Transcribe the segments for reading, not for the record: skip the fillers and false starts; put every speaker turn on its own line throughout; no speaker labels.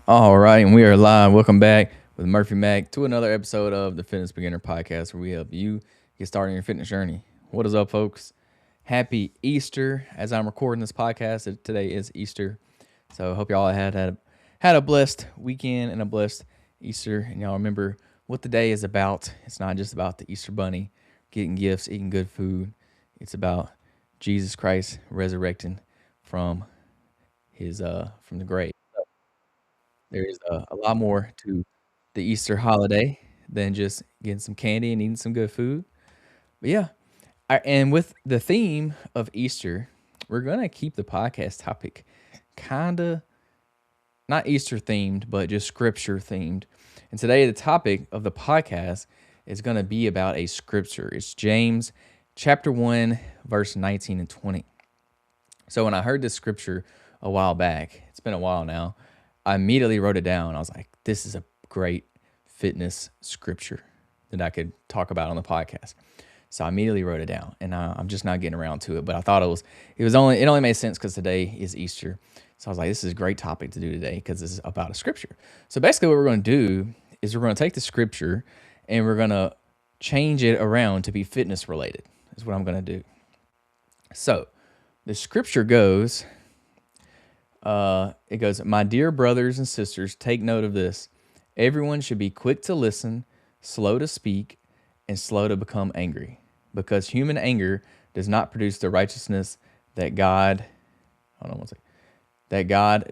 All right, and we are live. Welcome back with Murphy Mac to another episode of the Fitness Beginner Podcast, where we help you get started on your fitness journey. What is up, folks? Happy Easter! As I'm recording this podcast, today is Easter, so I hope y'all had a blessed weekend and a blessed Easter, and y'all remember what the day is about. It's not just about the Easter Bunny getting gifts, eating good food. It's about Jesus Christ resurrecting from his from the grave. There's a lot more to the Easter holiday than just getting some candy and eating some good food. But yeah, and with the theme of Easter, we're gonna keep the podcast topic kinda not Easter themed, but just scripture themed. And today, the topic of the podcast is gonna be about a scripture. It's James chapter 1, verse 19 and 20. So when I heard this scripture a while back, it's been a while now, I immediately wrote it down. I was like, this is a great fitness scripture that I could talk about on the podcast. So I immediately wrote it down, and I'm just not getting around to it. But I thought it only made sense because today is Easter. So I was like, this is a great topic to do today because this is about a scripture. So basically, what we're going to do is we're going to take the scripture and we're going to change it around to be fitness related. Is what I'm going to do. So the scripture goes, my dear brothers and sisters, take note of this. Everyone should be quick to listen, slow to speak, and slow to become angry, because human anger does not produce the righteousness that God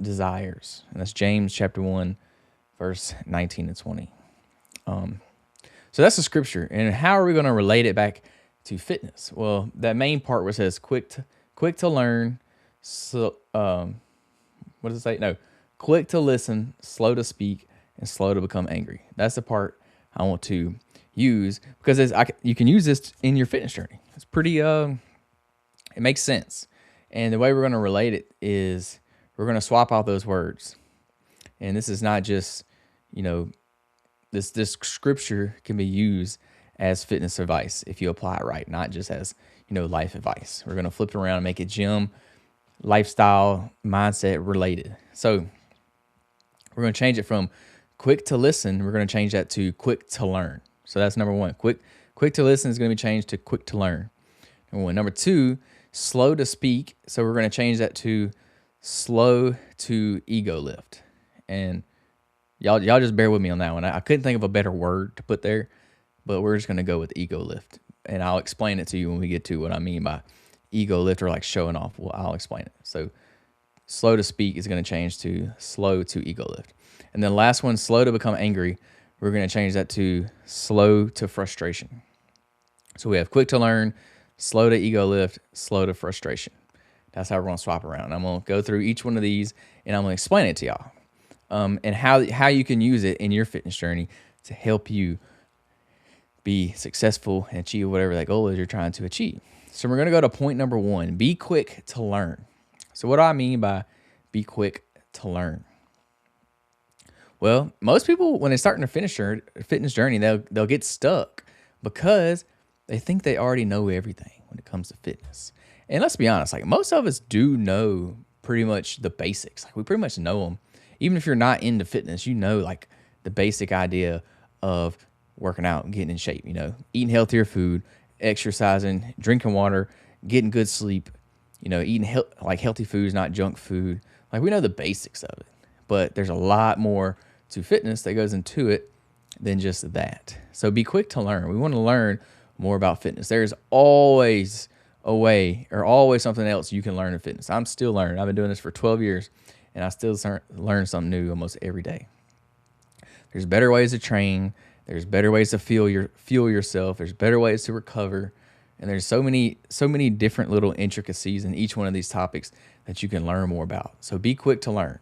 desires. And that's James chapter 1, verse 19 and 20. So that's the scripture. And how are we going to relate it back to fitness? Well, that main part where it says quick to learn, so what does it say? No, quick to listen, slow to speak, and slow to become angry. That's the part I want to use because you can use this in your fitness journey. It's pretty, it makes sense. And the way we're going to relate it is we're going to swap out those words. And this is not just, this scripture can be used as fitness advice if you apply it right, not just as, life advice. We're going to flip it around and make it gym, lifestyle, mindset related. So we're going to change it from quick to listen. We're going to change that to quick to learn. So that's number one. Quick to listen is going to be changed to quick to learn. Number one. Number two, slow to speak. So we're going to change that to slow to ego lift. And y'all just bear with me on that one. I couldn't think of a better word to put there, but we're just going to go with ego lift. And I'll explain it to you when we get to what I mean by ego lift, or like showing off. Well, I'll explain it. So slow to speak is going to change to slow to ego lift. And then last one, slow to become angry, we're going to change that to slow to frustration. So we have quick to learn, slow to ego lift, slow to frustration. That's how we're going to swap around. I'm going to go through each one of these and I'm going to explain it to y'all. And how you can use it in your fitness journey to help you be successful and achieve whatever that goal is you're trying to achieve. So we're going to go to point number one, be quick to learn. So what do I mean by be quick to learn? Well, most people, when they start in a fitness journey, they'll get stuck because they think they already know everything when it comes to fitness. And let's be honest, like most of us do know pretty much the basics. Like we pretty much know them. Even if you're not into fitness, you know like the basic idea of working out and getting in shape, eating healthier food, exercising, drinking water, getting good sleep, eating healthy foods, not junk food. Like we know the basics of it, but there's a lot more to fitness that goes into it than just that. So be quick to learn. We want to learn more about fitness. There's always a way or always something else you can learn in fitness. I'm still learning. I've been doing this for 12 years and I still learn something new almost every day. There's better ways to train. There's better ways to fuel yourself. There's better ways to recover. And there's so many different little intricacies in each one of these topics that you can learn more about. So be quick to learn.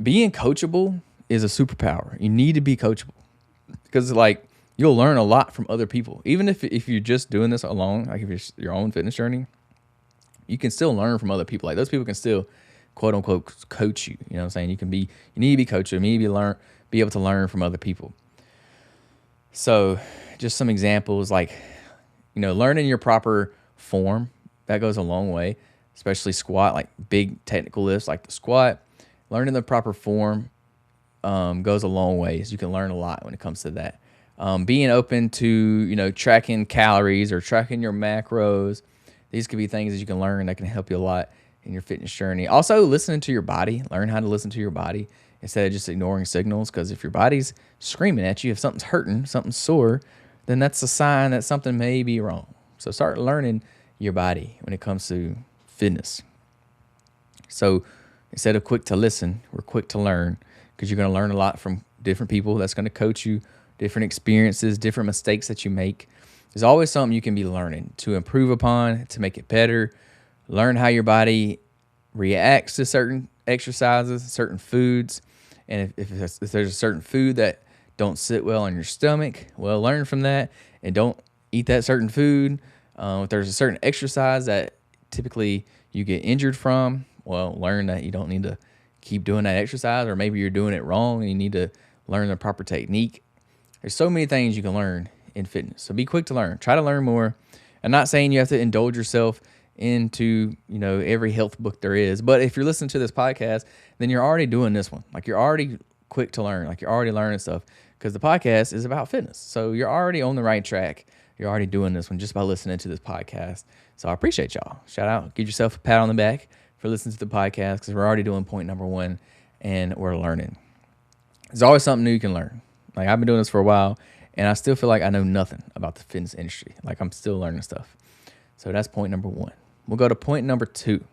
Being coachable is a superpower. You need to be coachable because like you'll learn a lot from other people. Even if you're just doing this alone, like if it's your own fitness journey, you can still learn from other people. Like those people can still quote unquote coach you. You know what I'm saying? You need to be coachable. You need to be able to learn from other people. So just some examples like, learning your proper form, that goes a long way, especially squat, like big technical lifts like the squat, learning the proper form goes a long ways. You can learn a lot when it comes to that. Being open to, tracking calories or tracking your macros. These could be things that you can learn that can help you a lot in your fitness journey. Also, listening to your body. Learn how to listen to your body instead of just ignoring signals. Because if your body's screaming at you, if something's hurting, something's sore, then that's a sign that something may be wrong. So start learning your body when it comes to fitness. So instead of quick to listen, we're quick to learn, because you're going to learn a lot from different people that's going to coach you, different experiences, different mistakes that you make. There's always something you can be learning to improve upon, to make it better. Learn how your body reacts to certain exercises, certain foods. And if there's a certain food that don't sit well in your stomach, well, learn from that and don't eat that certain food. If there's a certain exercise that typically you get injured from, well, learn that you don't need to keep doing that exercise, or maybe you're doing it wrong and you need to learn the proper technique. There's so many things you can learn in fitness. So be quick to learn. Try to learn more. I'm not saying you have to indulge yourself into, every health book there is. But if you're listening to this podcast, then you're already doing this one. Like, you're already quick to learn. Like, you're already learning stuff, because the podcast is about fitness. So you're already on the right track. You're already doing this one just by listening to this podcast. So I appreciate y'all. Shout out. Give yourself a pat on the back for listening to the podcast, because we're already doing point number 1 and we're learning. There's always something new you can learn. Like, I've been doing this for a while, and I still feel like I know nothing about the fitness industry. Like, I'm still learning stuff. So that's point number 1. We'll go to point number 2.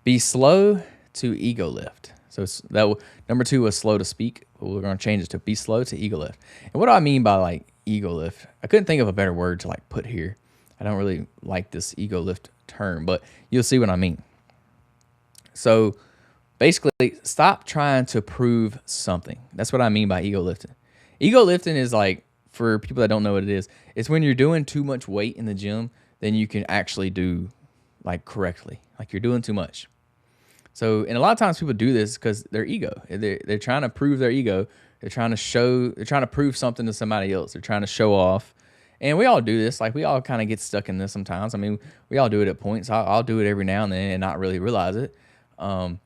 Be slow to ego lift. So number 2 was slow to speak. But we're going to change it to be slow to ego lift. And what do I mean by like ego lift? I couldn't think of a better word to like put here. I don't really like this ego lift term, but you'll see what I mean. So basically, stop trying to prove something. That's what I mean by ego lifting. Ego lifting is like, for people that don't know what it is, it's when you're doing too much weight in the gym, then you can actually do like correctly. Like, you're doing too much. So, and a lot of times people do this because their ego. They're trying to prove their ego. They're trying to prove something to somebody else. They're trying to show off. And we all do this. Like, we all kind of get stuck in this sometimes. I mean, we all do it at points. I'll do it every now and then and not really realize it. And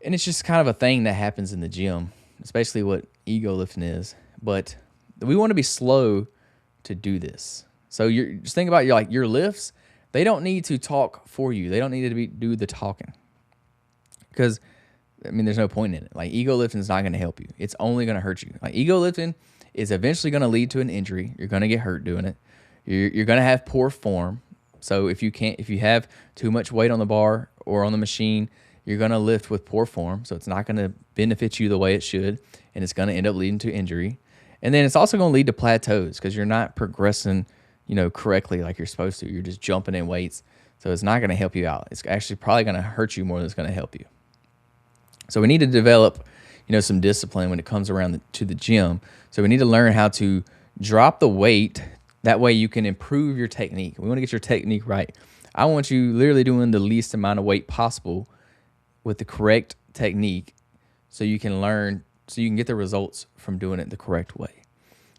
it's just kind of a thing that happens in the gym. It's basically what ego lifting is. But we want to be slow to do this. So just think about your lifts. They don't need to talk for you. They don't need to do the talking. Because, I mean, there's no point in it. Like, ego lifting is not going to help you. It's only going to hurt you. Like, ego lifting is eventually going to lead to an injury. You're going to get hurt doing it. You're going to have poor form. So if you have too much weight on the bar or on the machine, you're going to lift with poor form. So it's not going to benefit you the way it should, and it's going to end up leading to injury. And then it's also going to lead to plateaus, because you're not progressing, correctly like you're supposed to. You're just jumping in weights. So it's not going to help you out. It's actually probably going to hurt you more than it's going to help you. So we need to develop, some discipline when it comes around to the gym. So we need to learn how to drop the weight. That way you can improve your technique. We want to get your technique right. I want you literally doing the least amount of weight possible with the correct technique, so you can get the results from doing it the correct way.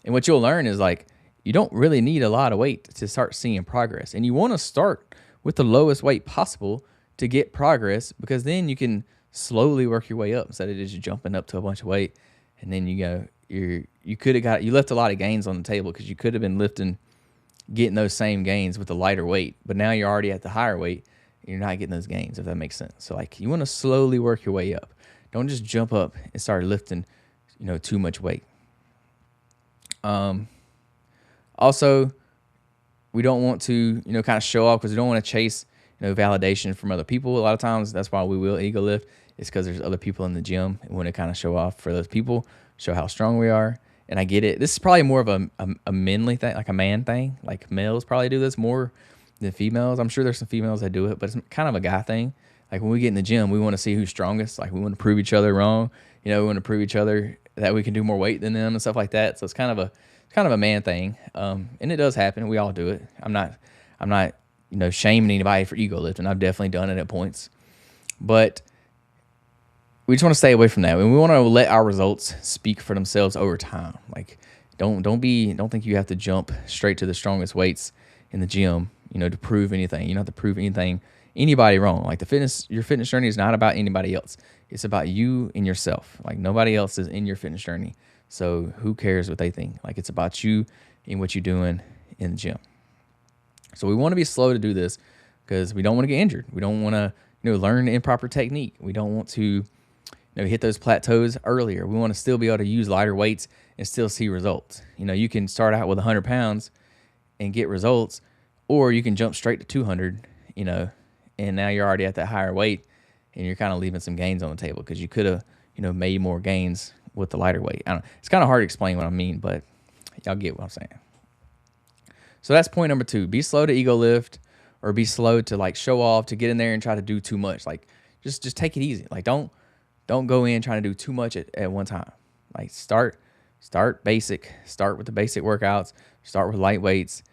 And what you'll learn is, like, you don't really need a lot of weight to start seeing progress. And you want to start with the lowest weight possible to get progress, because then you can slowly work your way up instead of just jumping up to a bunch of weight. And then you left a lot of gains on the table, because you could have been getting those same gains with a lighter weight, but now you're already at the higher weight and you're not getting those gains, if that makes sense. So, like, you want to slowly work your way up. Don't just jump up and start lifting, too much weight. Also, we don't want to, kind of show off, because we don't want to chase, validation from other people. A lot of times that's why we will ego lift. It's because there's other people in the gym, and we want to kind of show off for those people, show how strong we are. And I get it. This is probably more of a manly thing, like a man thing. Like, males probably do this more than females. I'm sure there's some females that do it, but it's kind of a guy thing. Like, when we get in the gym, we want to see who's strongest. Like, we want to prove each other wrong. We want to prove each other that we can do more weight than them and stuff like that. So it's kind of a man thing. And it does happen. We all do it. I'm not shaming anybody for ego lifting. I've definitely done it at points. But we just want to stay away from that. We want to let our results speak for themselves over time. Like, don't think you have to jump straight to the strongest weights in the gym, to prove anything. You don't have to prove anything anybody wrong. Like your fitness journey is not about anybody else. It's about you and yourself. Like nobody else is in your fitness journey. So who cares what they think? Like it's about you and what you're doing in the gym. So we want to be slow to do this because we don't want to get injured. We don't want to, learn improper technique. We don't want to, hit those plateaus earlier. We want to still be able to use lighter weights and still see results. You can start out with 100 pounds and get results, or you can jump straight to 200, and now you're already at that higher weight and you're kind of leaving some gains on the table because you could have, made more gains with the lighter weight. I don't know. It's kind of hard to explain what I mean, but y'all get what I'm saying. So that's point number 2. Be slow to ego lift or be slow to like show off, to get in there and try to do too much. Like just take it easy. Like don't go in trying to do too much at one time. Like start basic. Start with the basic workouts. Start with light weights.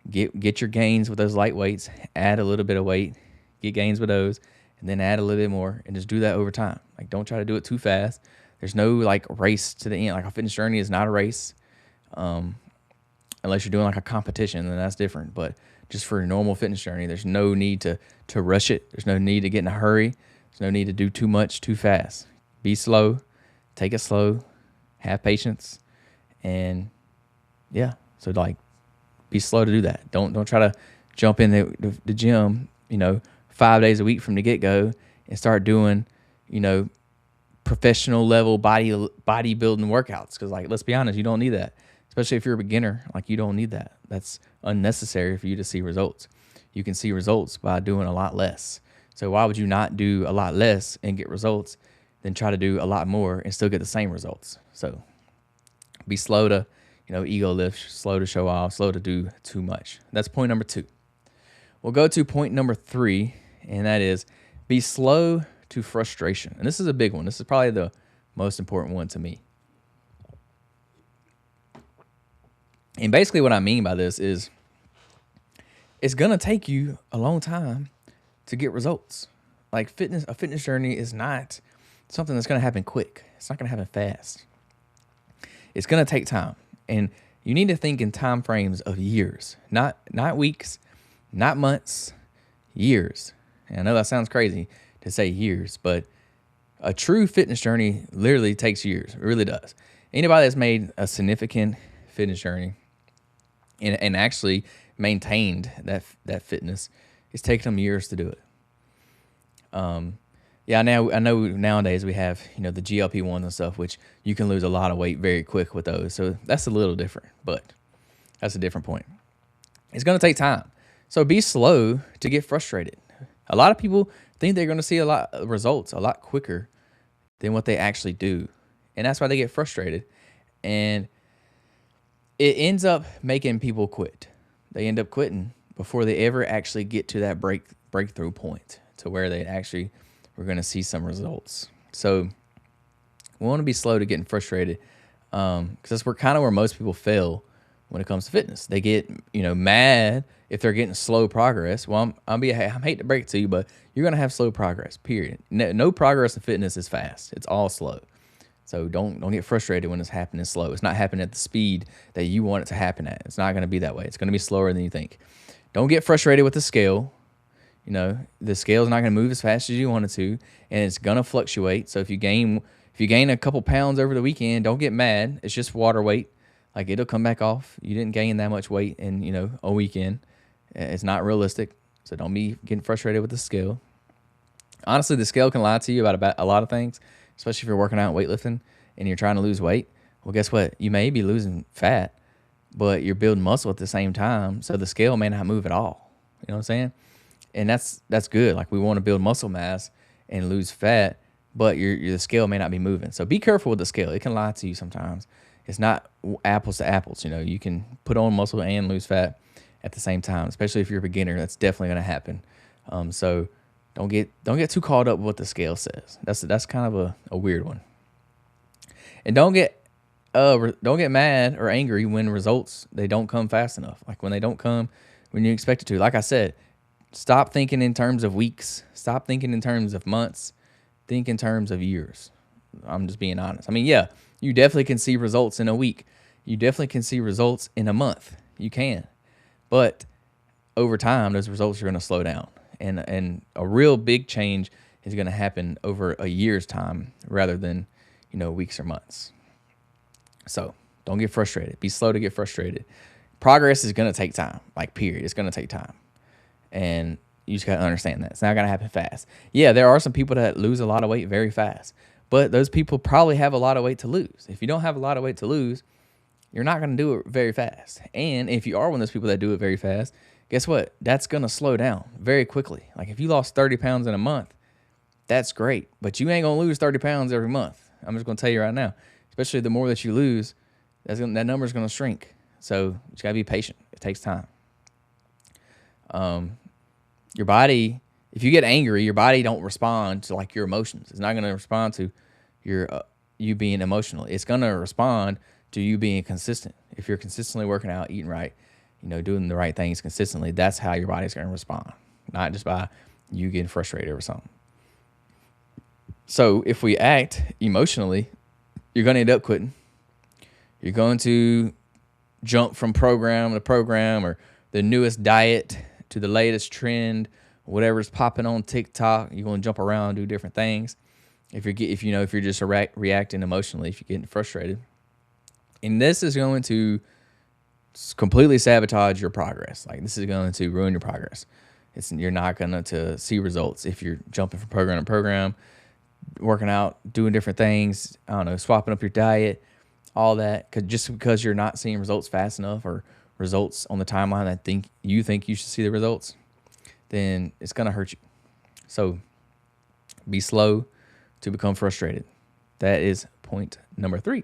Get your gains with those light weights. Add a little bit of weight. Get gains with those, and then add a little bit more, and just do that over time. Like don't try to do it too fast. There's no like race to the end. Like a fitness journey is not a race, unless you're doing like a competition, then that's different. But just for a normal fitness journey, there's no need to rush it. There's no need to get in a hurry. There's no need to do too much too fast. Be slow, take it slow, have patience, and yeah. So like, be slow to do that. Don't try to jump in the gym, 5 days a week from the get go and start doing, professional level bodybuilding workouts. Because like, let's be honest, you don't need that. Especially if you're a beginner, like you don't need that. That's unnecessary for you to see results. You can see results by doing a lot less. So why would you not do a lot less and get results than try to do a lot more and still get the same results? So be slow to, ego lift, slow to show off, slow to do too much. That's point number 2. We'll go to point number 3, and that is be slow to frustration. And this is a big one. This is probably the most important one to me. And basically what I mean by this is it's going to take you a long time to get results. Like a fitness journey is not something that's going to happen quick. It's not going to happen fast. It's going to take time. And you need to think in time frames of years, not weeks, not months, years. And I know that sounds crazy to say years, but a true fitness journey literally takes years. It really does. Anybody that's made a significant fitness journey and actually maintained that fitness, it's taken them years to do it. I know nowadays we have, the GLP-1s and stuff, which you can lose a lot of weight very quick with those. So that's a little different, but that's a different point. It's going to take time. So be slow to get frustrated. A lot of people think they're going to see a lot of results a lot quicker than what they actually do. And that's why they get frustrated. And it ends up making people quit. They end up quitting before they ever actually get to that breakthrough point to where they actually were going to see some results. So we want to be slow to getting frustrated because that's where most people fail when it comes to fitness. They get mad if they're getting slow progress. Well, I hate to break it to you, but you're going to have slow progress, period. No progress in fitness is fast. It's all slow. So don't get frustrated when it's happening slow. It's not happening at the speed that you want it to happen at. It's not going to be that way. It's going to be slower than you think. Don't get frustrated with the scale. The scale is not going to move as fast as you want it to, and it's going to fluctuate. So if you gain a couple pounds over the weekend, don't get mad. It's just water weight. Like it'll come back off. You didn't gain that much weight in a weekend. It's not realistic. So don't be getting frustrated with the scale. Honestly, the scale can lie to you about a lot of things, especially if you're working out weightlifting and you're trying to lose weight. Well, guess what? You may be losing fat, but you're building muscle at the same time. So the scale may not move at all. You know what I'm saying? And that's good. Like we want to build muscle mass and lose fat, but the scale may not be moving. So be careful with the scale. It can lie to you sometimes. It's not apples to apples. You can put on muscle and lose fat at the same time, especially if you're a beginner. That's definitely going to happen. So don't get too caught up with what the scale says. That's kind of a weird one. And don't get mad or angry when results they don't come fast enough. Like when they don't come when you expect it to. Like I said, stop thinking in terms of weeks. Stop thinking in terms of months. Think in terms of years. I'm just being honest. I mean, yeah, you definitely can see results in a week. You definitely can see results in a month. You can. But over time, those results are going to slow down. and a real big change is going to happen over a year's time rather than weeks or months. So don't get frustrated. Be slow to get frustrated. Progress is going to take time, like period. It's going to take time, and you just got to understand that it's not going to happen fast. Yeah, there are some people that lose a lot of weight very fast, but those people probably have a lot of weight to lose. If you don't have a lot of weight to lose, you're not going to do it very fast. And if you are one of those people that do it very fast, guess what? That's going to slow down very quickly. Like if you lost 30 pounds in a month, that's great, but you ain't going to lose 30 pounds every month. I'm just going to tell you right now, especially the more that you lose, that number's going to shrink. So you just got to be patient. It takes time. Your body, if you get angry, your body don't respond to like your emotions. It's not going to respond to you being emotional. It's going to respond to you being consistent. If you're consistently working out, eating right, doing the right things consistently, that's how your body's going to respond, not just by you getting frustrated or something. So if we act emotionally, you're going to end up quitting. You're going to jump from program to program, or the newest diet to the latest trend, whatever's popping on TikTok. You're going to jump around, do different things. If you're just reacting emotionally, if you're getting frustrated, and this is going to completely sabotage your progress. Like this is going to ruin your progress. You're not going to see results if you're jumping from program to program, working out, doing different things. I don't know, swapping up your diet, all that. Just because you're not seeing results fast enough, or results on the timeline that you think you should see the results, then it's going to hurt you. So be slow to become frustrated. That is point number 3.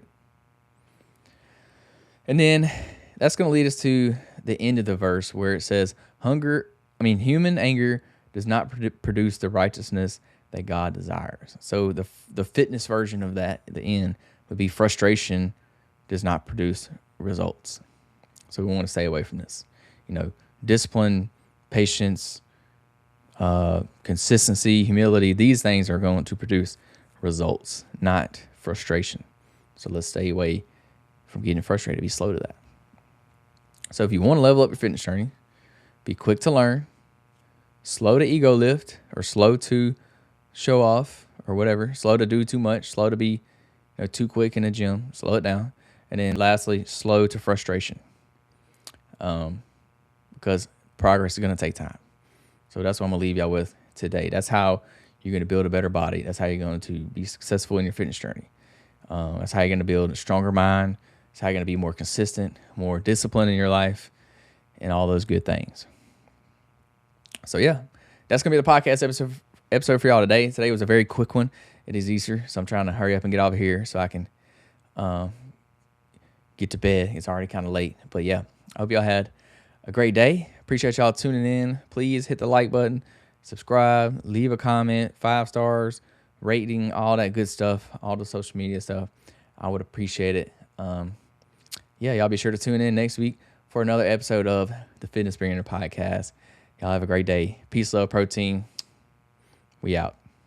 And then that's going to lead us to the end of the verse where it says, human anger does not produce the righteousness that God desires. So the fitness version of that at the end would be frustration does not produce results. So we want to stay away from this. Discipline, patience, consistency, humility, these things are going to produce results, not frustration. So let's stay away from getting frustrated. Be slow to that. So if you want to level up your fitness journey, be quick to learn, slow to ego lift, or slow to show off, or whatever, slow to do too much, slow to be too quick in the gym, slow it down. And then lastly, slow to frustration, because progress is going to take time. So that's what I'm going to leave y'all with today. That's how you're going to build a better body. That's how you're going to be successful in your fitness journey. That's how you're going to build a stronger mind. That's how you're going to be more consistent, more disciplined in your life, and all those good things. So yeah, that's going to be the podcast episode for y'all today. Today was a very quick one. It is Easter, so I'm trying to hurry up and get over here so I can get to bed. It's already kind of late. But yeah, I hope y'all had a great day. Appreciate y'all tuning in. Please hit the like button, subscribe, leave a comment, 5 stars, rating, all that good stuff, all the social media stuff. I would appreciate it. Y'all be sure to tune in next week for another episode of the Fitness Beginner Podcast. Y'all have a great day. Peace, love, protein. We out.